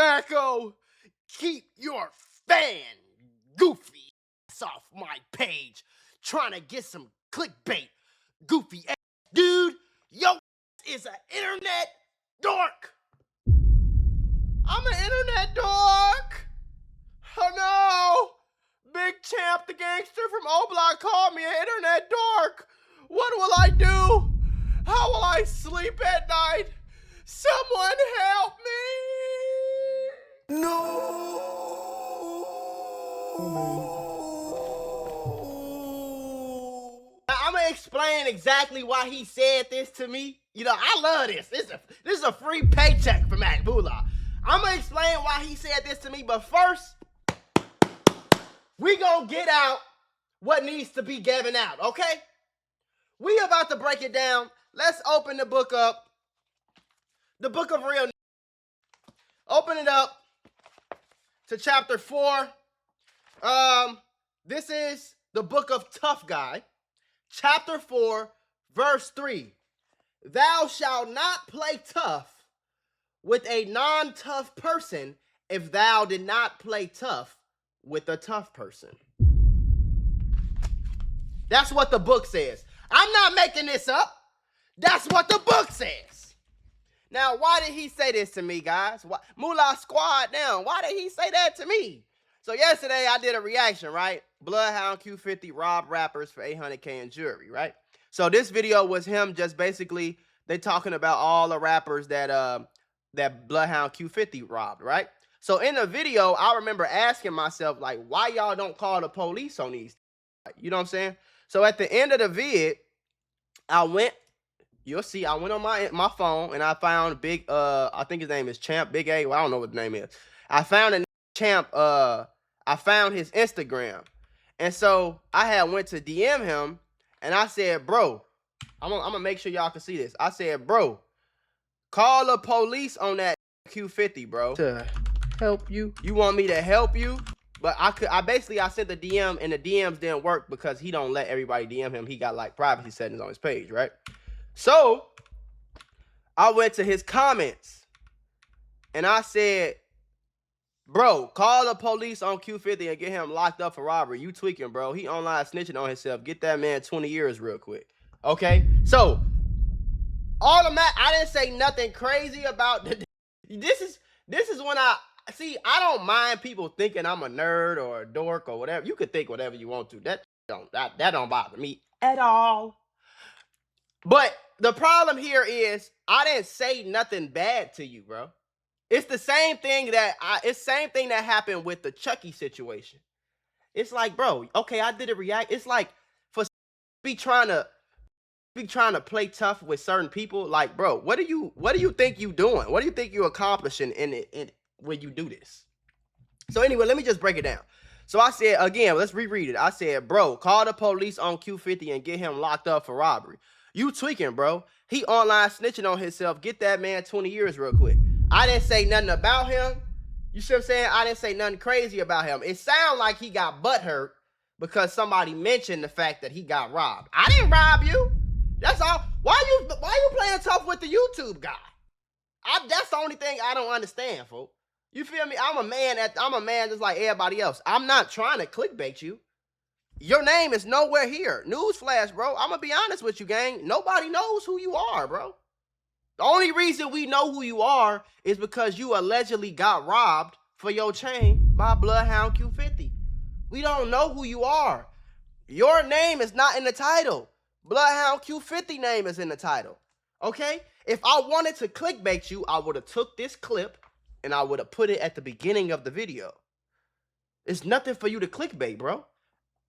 tobacco. Keep your fan goofy ass off my page. Trying to get some clickbait, goofy ass dude. Yo is an internet dork. I'm an internet dork. Oh no. Big Champ the gangster from O Block called me an internet dork. What will I do? How will I sleep at night? Someone help me! No! Now, I'm gonna explain exactly why he said this to me. You know, I love this. This is a free paycheck for Mula. I'm gonna explain why he said this to me, but first, we gonna get out what needs to be given out, okay? We about to break it down. Let's open the book up. The book of real. Open it up to chapter 4. This is the book of Tough Guy. Chapter 4, verse 3. Thou shalt not play tough with a non-tough person if thou did not play tough with a tough person. That's what the book says. I'm not making this up. That's what the book says. Now, why did he say this to me, guys? Mula squad down. Why did he say that to me? So yesterday I did a reaction, right? Bloodhound Q50 robbed rappers for $800K in jewelry, right? So this video was him just basically, they talking about all the rappers that that Bloodhound Q50 robbed, right? So in the video, I remember asking myself, like, why y'all don't call the police on these? You know what I'm saying? So at the end of the vid, you'll see, I went on my phone and I found Big, I think his name is Champ, Big A. Well, I don't know what the name is. I found a Champ, I found his Instagram. And so I had went to DM him and I said, bro, I'm gonna make sure y'all can see this. I said, bro, call the police on that Q50, bro. To help you? You want me to help you? But I sent the DM and the DMs didn't work because he don't let everybody DM him. He got like privacy settings on his page, right? So I went to his comments and I said, bro, call the police on Q50 and get him locked up for robbery. You tweaking, bro. He online snitching on himself. Get that man 20 years real quick. Okay? So I didn't say nothing crazy about this is when I don't mind people thinking I'm a nerd or a dork or whatever. You could think whatever you want to. That don't bother me at all. But the problem here is I didn't say nothing bad to you, bro. It's the same thing that happened with the Chuckyy situation. It's like, bro, okay, I did a react. It's like for be trying to play tough with certain people. Like, bro, what do you think you doing? What do you think you accomplishing in when you do this? So anyway, let me just break it down. So I said, again, let's reread it. I said, bro, call the police on Q50 and get him locked up for robbery. You tweaking, bro. He online snitching on himself. Get that man 20 years real quick. I didn't say nothing about him. You see what I'm saying? I didn't say nothing crazy about him. It sounded like he got butthurt because somebody mentioned the fact that he got robbed. I didn't rob you. That's all. Why you playing tough with the YouTube guy? That's the only thing I don't understand, folks. You feel me? I'm a man just like everybody else. I'm not trying to clickbait you. Your name is nowhere here. Newsflash, bro. I'm gonna be honest with you, gang. Nobody knows who you are, bro. The only reason we know who you are is because you allegedly got robbed for your chain by Bloodhound Q50. We don't know who you are. Your name is not in the title. Bloodhound Q50 name is in the title. Okay? If I wanted to clickbait you, I would have took this clip and I would have put it at the beginning of the video. It's nothing for you to clickbait, bro.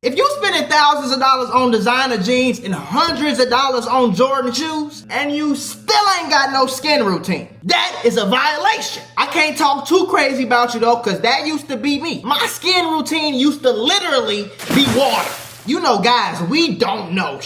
If you spending thousands of dollars on designer jeans and hundreds of dollars on Jordan shoes, and you still ain't got no skin routine, that is a violation. I can't talk too crazy about you though, because that used to be me. My skin routine used to literally be water. You know, guys, we don't know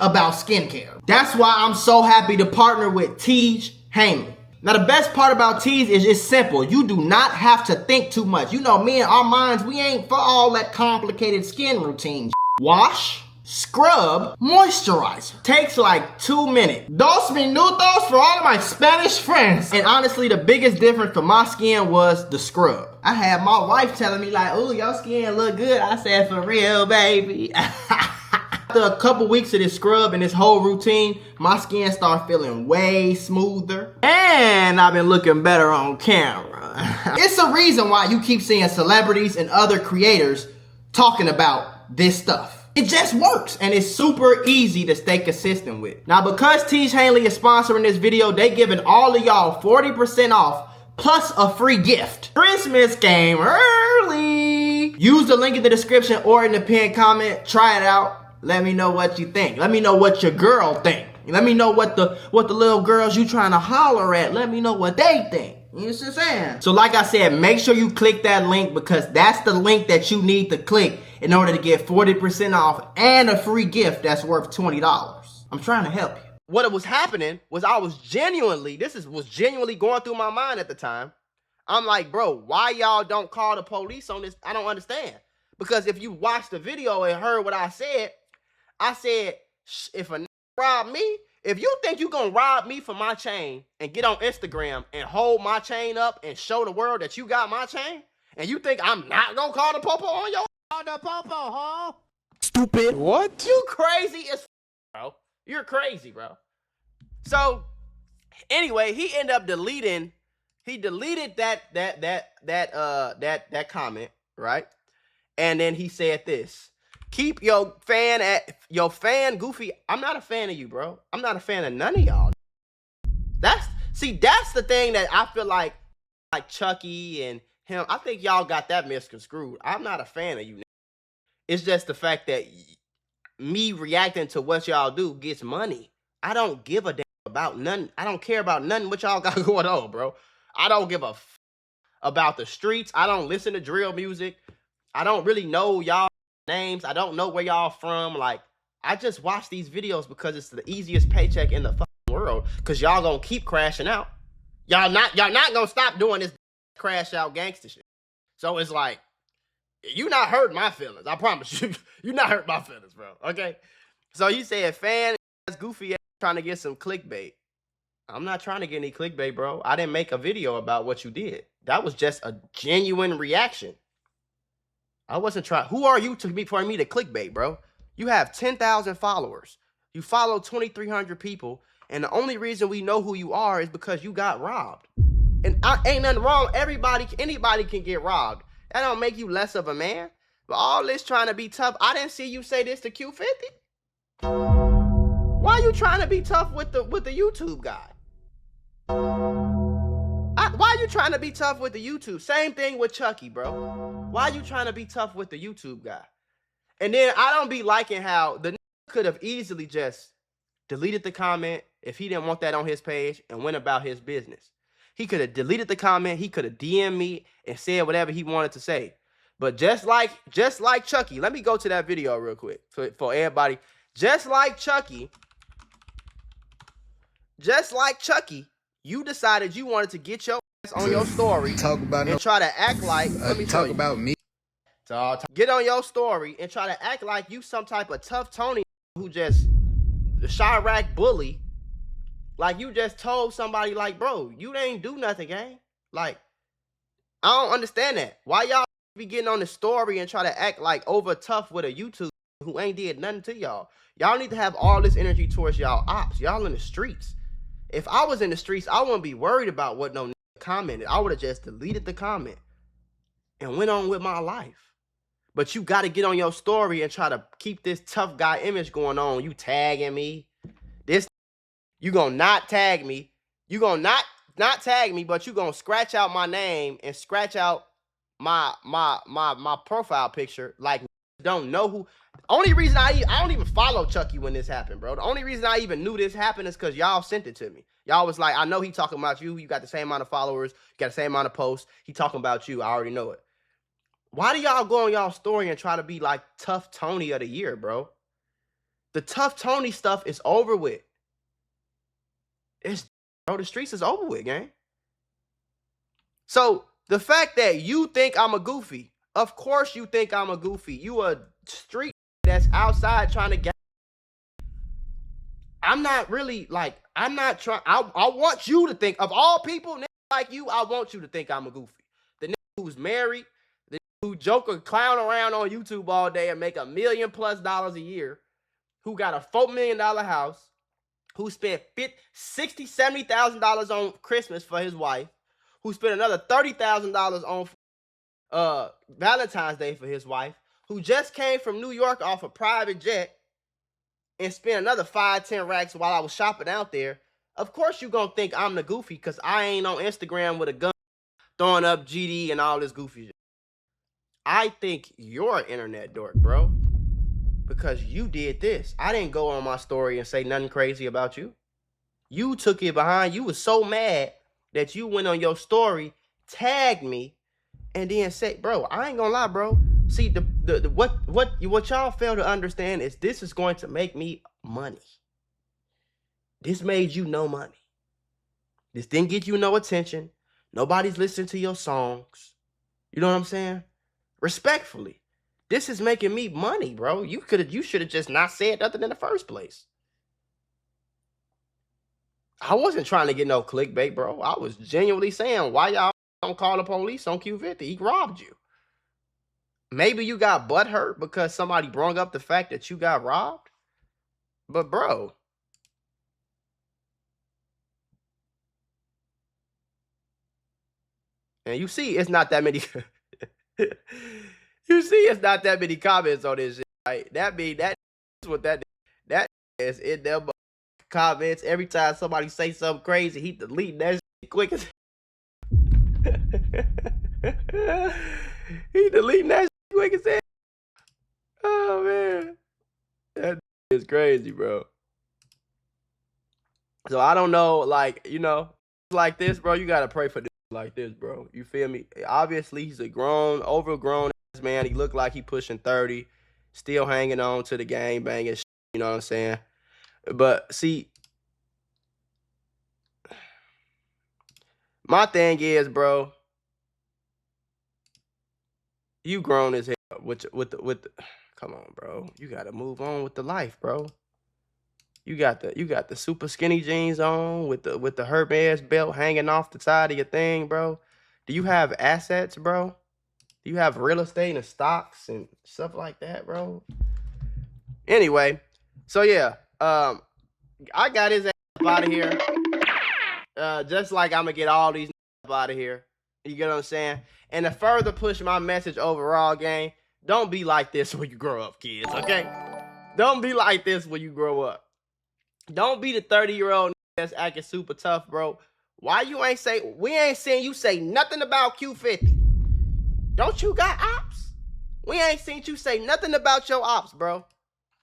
about skincare. That's why I'm so happy to partner with Tej Heyman. Now, the best part about Tees is it's simple. You do not have to think too much. You know, me and our minds, we ain't for all that complicated skin routine. Wash, Scrub Moisturizer. Takes like 2 minutes. Dos minutos for all of my Spanish friends. And honestly, the biggest difference for my skin was the scrub. I had my wife telling me like, "Ooh, your skin look good." I said, "For real, baby." After a couple weeks of this scrub and this whole routine, my skin started feeling way smoother. And I've been looking better on camera. It's a reason why you keep seeing celebrities and other creators talking about this stuff. It just works, and it's super easy to stay consistent with. Now, because Teach Hanley is sponsoring this video, they giving all of y'all 40% off plus a free gift. Christmas came early. Use the link in the description or in the pinned comment. Try it out. Let me know what you think. Let me know what your girl think. Let me know what the little girls you trying to holler at. Let me know what they think. You know what I'm saying? So like I said, make sure you click that link because that's the link that you need to click in order to get 40% off and a free gift that's worth $20. I'm trying to help you. What was happening was I was genuinely, was genuinely going through my mind at the time. I'm like, bro, why y'all don't call the police on this? I don't understand. Because if you watched the video and heard what I said, if a rob me, if you think you gonna rob me for my chain and get on Instagram and hold my chain up and show the world that you got my chain, and you think I'm not gonna call the popo on your the popo, huh? Stupid. What? You crazy as bro. You're crazy, bro. So anyway, he ended up deleting. He deleted that comment, right? And then he said this. Keep your fan goofy. I'm not a fan of you, bro. I'm not a fan of none of y'all. That's the thing that I feel like Chuckyy and him, I think y'all got that misconstrued. I'm not a fan of you. It's just the fact that me reacting to what y'all do gets money. I don't give a damn about nothing. I don't care about nothing what y'all got going on, bro. I don't give a about the streets. I don't listen to drill music. I don't really know y'all names. I don't know where y'all from. Like, I just watch these videos because it's the easiest paycheck in the fucking world. Cause y'all gonna keep crashing out. Y'all not gonna stop doing this crash out gangster shit. So it's like, you not hurting my feelings. I promise you. You not hurt my feelings, bro. Okay. So you said fan ass goofy ass trying to get some clickbait. I'm not trying to get any clickbait, bro. I didn't make a video about what you did. That was just a genuine reaction. I wasn't trying. Who are you to be for me to clickbait, bro? You have 10,000 followers. You follow 2,300 people. And the only reason we know who you are is because you got robbed. And ain't nothing wrong. Anybody can get robbed. That don't make you less of a man. But all this trying to be tough. I didn't see you say this to Q50. Why you trying to be tough with the YouTube guy? Why you trying to be tough with the YouTube? Same thing with Chuckyy, bro. Why you trying to be tough with the YouTube guy? And then I don't be liking how the could have easily just deleted the comment if he didn't want that on his page and went about his business. He could have deleted the comment. He could have DM'd me and said whatever he wanted to say. But just like Chuckyy, let me go to that video real quick for everybody. Just like Chuckyy, you decided you wanted to get your ass on your story and try to act like, let me talk about me. Get on your story and try to act like you some type of tough Tony who just Chirac bully. Like you just told somebody like, bro, you ain't do nothing, gang. Like, I don't understand that. Why y'all be getting on the story and try to act like over tough with a YouTube who ain't did nothing to y'all? Y'all need to have all this energy towards y'all ops. Y'all in the streets. If I was in the streets, I wouldn't be worried about what no commented. I would have just deleted the comment and went on with my life. But you got to get on your story and try to keep this tough guy image going on. You tagging me. You gonna not tag me. You gonna not tag me, but you gonna scratch out my name and scratch out my profile picture. Like, don't know who. Only reason I don't even follow Chuckyy when this happened, bro. The only reason I even knew this happened is because y'all sent it to me. Y'all was like, I know he talking about you. You got the same amount of followers. You got the same amount of posts. He talking about you. I already know it. Why do y'all go on y'all story and try to be like Tough Tony of the year, bro? The Tough Tony stuff is over with. Bro, the streets is over with, gang. So the fact that you think I'm a goofy, of course you think I'm a goofy. You a street that's outside trying to get. I'm not really like, I'm not trying. I want you to think, of all people like you, I want you to think I'm a goofy. The nigga who's married, the nigga who joke or clown around on YouTube all day and make $1 million+ a year, who got a $4 million house, who spent $60,000, $70,000 on Christmas for his wife, who spent another $30,000 on Valentine's Day for his wife, who just came from New York off a private jet and spent another 5-10 racks while I was shopping out there. Of course you gonna think I'm the goofy because I ain't on Instagram with a gun throwing up GD and all this goofy shit. I think you're an internet dork, bro, because you did this. I didn't go on my story and say nothing crazy about you. You took it behind. You was so mad that you went on your story, tagged me, and then said, bro, I ain't gonna lie, bro. See, what y'all fail to understand is this is going to make me money. This made you no money. This didn't get you no attention. Nobody's listening to your songs. You know what I'm saying? Respectfully, this is making me money, bro. You should have just not said nothing in the first place. I wasn't trying to get no clickbait, bro. I was genuinely saying, why y'all don't call the police on Q50? He robbed you. Maybe you got butthurt because somebody brought up the fact that you got robbed. But, bro, and you see, it's not that many. You see, it's not that many comments on this shit. Right? That is what that is in them comments. Every time somebody say something crazy, he delete that shit quick as. He deleting that shit quick as hell. Oh man, that is crazy, bro. So I don't know, like, you know, like this, bro. You gotta pray for this like this, bro. You feel me? Obviously, he's a overgrown ass man. He looked like he pushing 30, still hanging on to the game, banging shit, you know what I'm saying? But see, my thing is, bro, you grown as hell with the come on, bro. You gotta move on with the life, bro. You got the super skinny jeans on with the Hermes belt hanging off the side of your thing, bro. Do you have assets, bro? Do you have real estate and stocks and stuff like that, bro? Anyway, so yeah, I got his ass up out of here. Just like I'm gonna get all these up out of here. You get what I'm saying? And to further push my message overall, gang, don't be like this when you grow up, kids, okay? Don't be like this when you grow up. Don't be the 30-year-old that's acting super tough, bro. Why you ain't say, we ain't seen you say nothing about Q50. Don't you got ops? We ain't seen you say nothing about your ops, bro.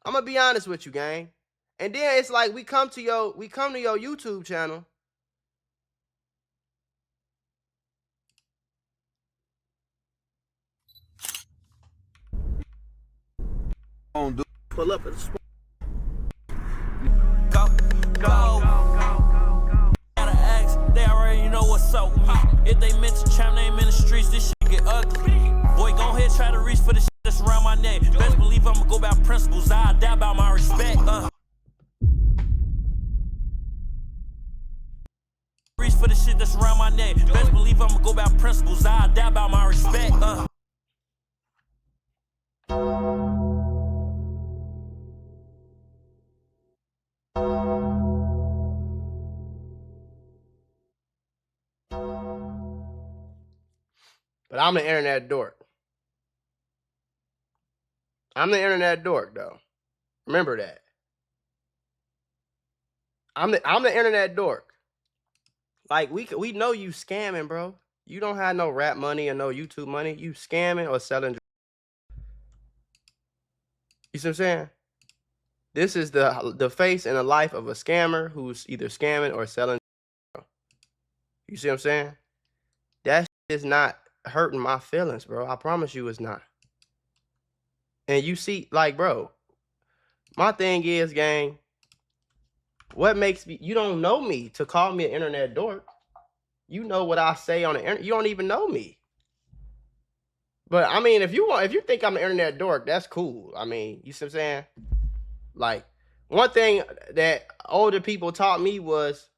I'm gonna be honest with you, gang. And then it's like we come to your YouTube channel. Pull up and gotta ask, they already know what's up with me. If they meant to trap name in the streets, this shit get ugly. Boy, go ahead, try to reach for the shit that's around my neck. Best believe I'ma go about principles, I die about my respect. Reach for the shit that's around my neck. Best believe I'ma go about principles, I die about my respect. But I'm the internet dork. I'm the internet dork, though. Remember that. I'm the internet dork. Like, we know you scamming, bro. You don't have no rap money or no YouTube money. You scamming or selling. You see what I'm saying? This is the face and the life of a scammer who's either scamming or selling. You see what I'm saying? That shit is not hurting my feelings, bro. I promise you it's not. And you see, like, bro, my thing is, gang, what makes me, you don't know me to call me an internet dork. You know what I say on the internet. You don't even know me. But I mean, if you think I'm an internet dork, that's cool. I mean, you see what I'm saying? Like, one thing that older people taught me was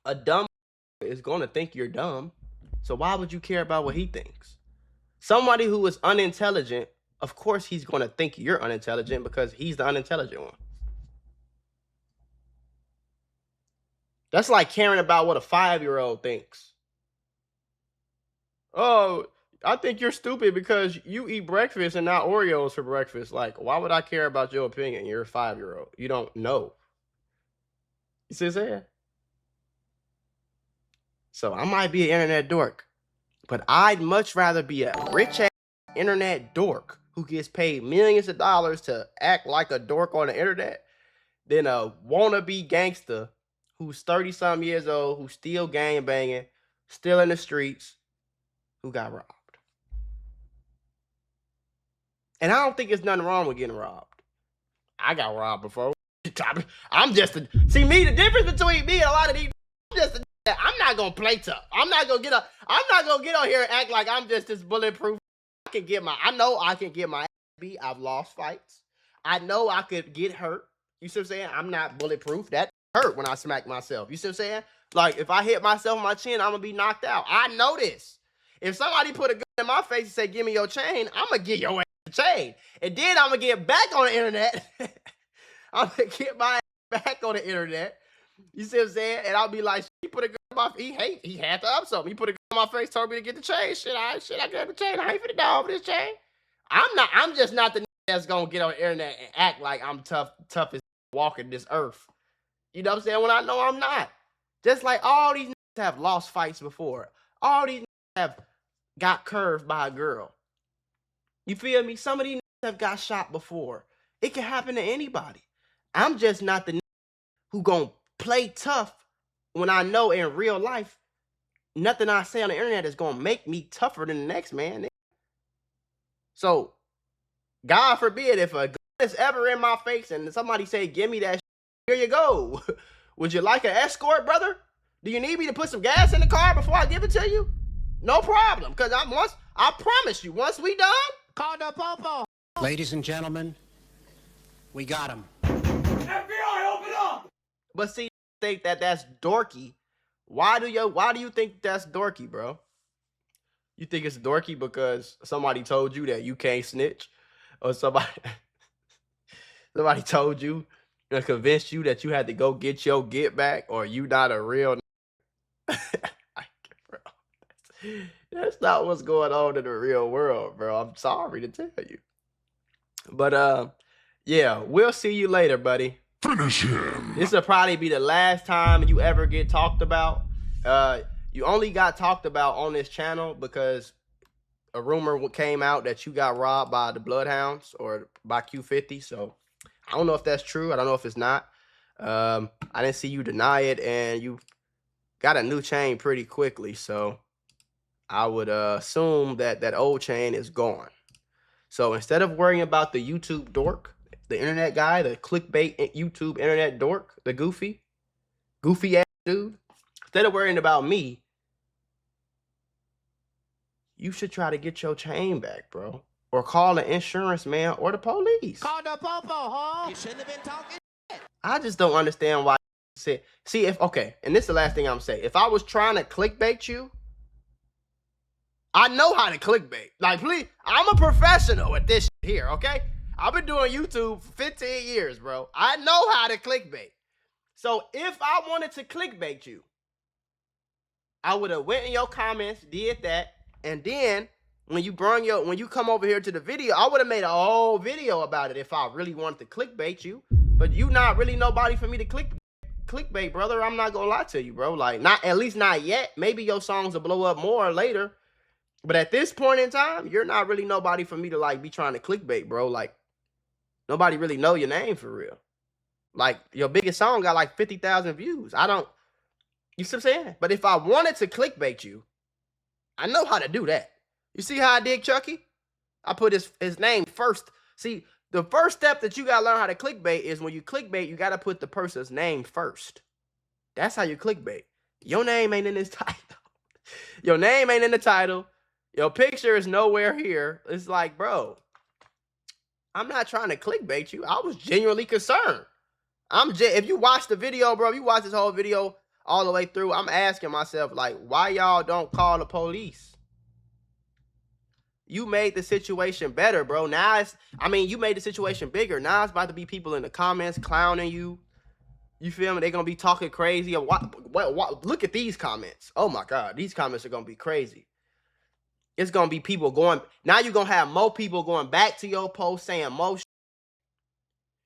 a dumb is gonna think you're dumb. So why would you care about what he thinks? Somebody who is unintelligent, of course he's gonna think you're unintelligent because he's the unintelligent one. That's like caring about what a 5-year-old thinks. Oh, I think you're stupid because you eat breakfast and not Oreos for breakfast. Like, why would I care about your opinion? You're a 5-year-old. You don't know. You see what I'm saying? So I might be an internet dork, but I'd much rather be a rich ass internet dork who gets paid millions of dollars to act like a dork on the internet than a wannabe gangster who's 30-something years old, who's still gang banging, still in the streets, who got robbed. And I don't think there's nothing wrong with getting robbed. I got robbed before. I'm just a, see me, the difference between me and a lot of these, I'm not gonna play tough. I'm not gonna get on here and act like I'm just this bulletproof. I know I can get my ass beat. I've lost fights. I know I could get hurt. You see what I'm saying? I'm not bulletproof. That hurt when I smack myself. You see what I'm saying? Like, if I hit myself on my chin, I'm gonna be knocked out. I know this. If somebody put a gun in my face and say, give me your chain, I'm gonna get your ass a chain. And then I'm gonna get back on the internet. I'm gonna get my ass back on the internet. You see what I'm saying? And I'll be like, he put a gun in my face. He had to up something. He put a gun in my face, told me to get the chain. Shit, I got the chain. I ain't finna die over this chain. I'm just not the nigga that's gonna get on the internet and act like I'm tough as walking this earth. You know what I'm saying? When I know I'm not. Just like all these niggas have lost fights before. All these niggas have got curved by a girl. You feel me? Some of these niggas have got shot before. It can happen to anybody. I'm just not the nigga who gonna play tough when I know in real life nothing I say on the internet is gonna make me tougher than the next man. So, God forbid if a gun is ever in my face and somebody say, give me that shit, here you go. Would you like an escort, brother? Do you need me to put some gas in the car before I give it to you? No problem, because I promise you, once we done, call the popo. Ladies and gentlemen, we got him. FBI, open up! But see, think that's dorky. Why do you think that's dorky, bro? You think it's dorky because somebody told you that you can't snitch, or somebody told you and convinced you that you had to go get your get back, or you not a real. Bro, that's not what's going on in the real world, bro. I'm sorry to tell you, but yeah, we'll see you later, buddy. Finish him. This will probably be the last time you ever get talked about. You only got talked about on this channel because a rumor came out that you got robbed by the Bloodhounds or by Q50. So I don't know if that's true. I don't know if it's not. I didn't see you deny it, and you got a new chain pretty quickly. So I would assume that old chain is gone. So instead of worrying about the YouTube dork, the internet guy, the clickbait YouTube internet dork, the goofy ass dude, instead of worrying about me, you should try to get your chain back, bro. Or call the insurance man or the police. Call the popo, huh? You shouldn't have been talking shit. I just don't understand why you say, see, and this is the last thing I'm saying. If I was trying to clickbait you, I know how to clickbait. Like, please, I'm a professional at this shit here, okay? I've been doing YouTube for 15 years, bro. I know how to clickbait. So if I wanted to clickbait you, I would have went in your comments, did that, and then when you come over here to the video, I would have made a whole video about it if I really wanted to clickbait you. But you not really nobody for me to clickbait, brother. I'm not gonna lie to you, bro. Like, at least not yet. Maybe your songs will blow up more later. But at this point in time, you're not really nobody for me to like be trying to clickbait, bro. Like, nobody really know your name for real. Like, your biggest song got like 50,000 views. You see what I'm saying? But if I wanted to clickbait you, I know how to do that. You see how I did Chuckyy? I put his name first. See, the first step that you gotta learn how to clickbait is when you clickbait, you gotta put the person's name first. That's how you clickbait. Your name ain't in this title. Your name ain't in the title. Your picture is nowhere here. It's like, bro, I'm not trying to clickbait you. I was genuinely concerned. If you watch the video, bro, if you watch this whole video all the way through, I'm asking myself, like, why y'all don't call the police? You made the situation better, bro. Now you made the situation bigger. Now it's about to be people in the comments clowning you. You feel me? They're going to be talking crazy. What? Look at these comments. Oh, my God. These comments are going to be crazy. It's going to be people going. Now you're going to have more people going back to your post saying more shit.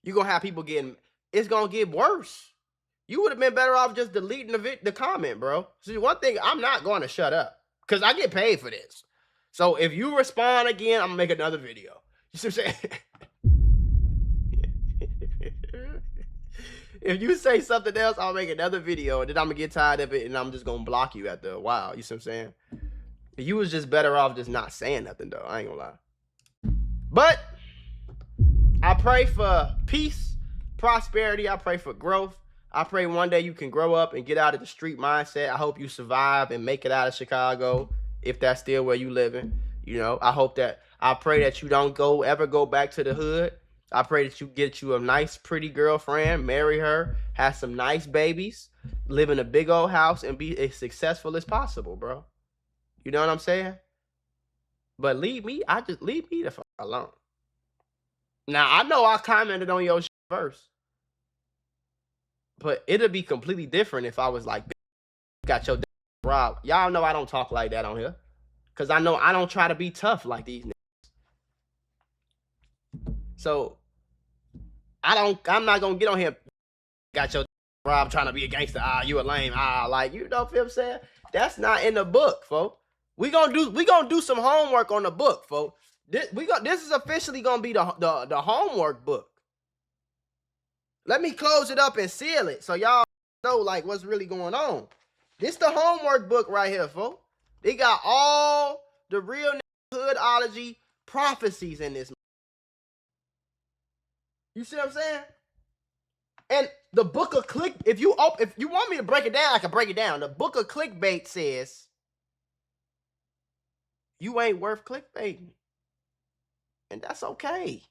You're going to have people getting. It's going to get worse. You would have been better off just deleting the comment, bro. See, one thing, I'm not going to shut up because I get paid for this. So if you respond again, I'm going to make another video. You see what I'm saying? If you say something else, I'll make another video, and then I'm going to get tired of it, and I'm just going to block you after a while. You see what I'm saying? You was just better off just not saying nothing, though. I ain't going to lie. But I pray for peace, prosperity. I pray for growth. I pray one day you can grow up and get out of the street mindset. I hope you survive and make it out of Chicago, if that's still where you living. You know, I pray that you don't ever go back to the hood. I pray that you get you a nice, pretty girlfriend, marry her, have some nice babies, live in a big old house, and be as successful as possible, bro. You know what I'm saying? But leave me the fuck alone. Now, I know I commented on your shit first, but it'll be completely different if I was like, got your robbed. Y'all know I don't talk like that on here, because I know I don't try to be tough like these niggas. So I'm not gonna get on here. Got your robbed trying to be a gangster. You a lame. Like, you know what I'm saying? That's not in the book, folks. We gonna do some homework on the book, folks. This is officially gonna be the homework book. Let me close it up and seal it so y'all know like what's really going on. This the homework book right here, folks. They got all the real hoodology prophecies in this. You see what I'm saying? And the book of if you want me to break it down, I can break it down. The book of clickbait says you ain't worth clickbaiting. And that's okay.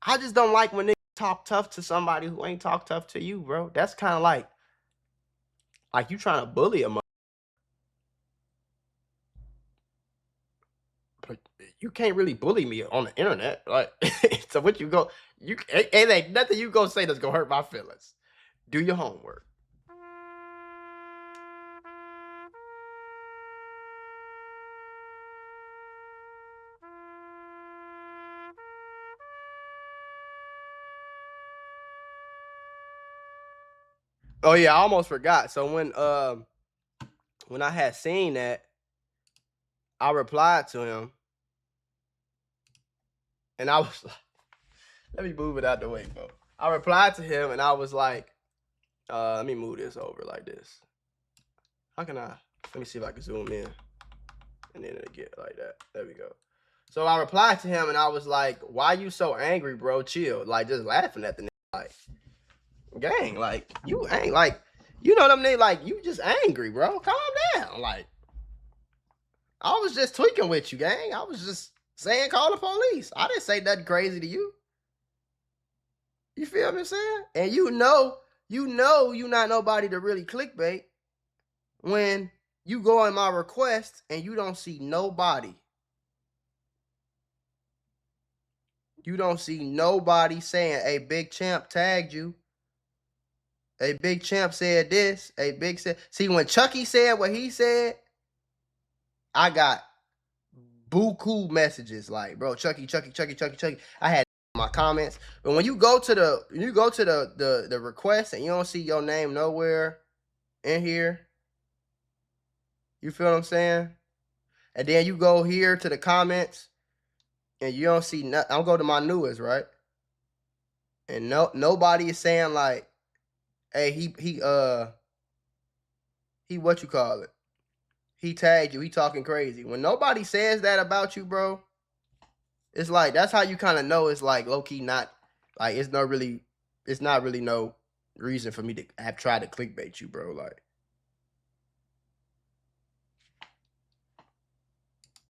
I just don't like when niggas talk tough to somebody who ain't talk tough to you, bro. That's kind of like you trying to bully a mother. But you can't really bully me on the internet. Like, so what it ain't nothing you gonna say that's gonna hurt my feelings. Do your homework. Oh yeah, I almost forgot. So when I had seen that, I replied to him, and I was like, let me move it out the way, bro. I replied to him, and I was like, let me move this over like this. How can I? Let me see if I can zoom in, and then it'll get like that. There we go. So I replied to him, and I was like, why you so angry, bro? Chill. Like, just laughing at the nigga. Like, gang, like, you ain't like, you know them niggas, like, you just angry, bro. Calm down. Like, I was just tweaking with you, gang. I was just saying call the police. I didn't say nothing crazy to you. You feel me saying? And you know you not nobody to really clickbait when you go in my request and you don't see nobody. You don't see nobody saying, hey, Big Champ tagged you. Hey, Big Champ said this. Hey, see, when Chuckyy said what he said, I got buku messages like, bro, Chuckyy. I had my comments. But when you go to the request and you don't see your name nowhere in here, you feel what I'm saying? And then you go here to the comments and you don't see nothing. I'll go to my newest, right? And nobody is saying like, hey, he what you call it? He tagged you. He talking crazy. When nobody says that about you, bro, it's like, that's how you kind of know it's like low-key not, like, it's not really no reason for me to have tried to clickbait you, bro. Like,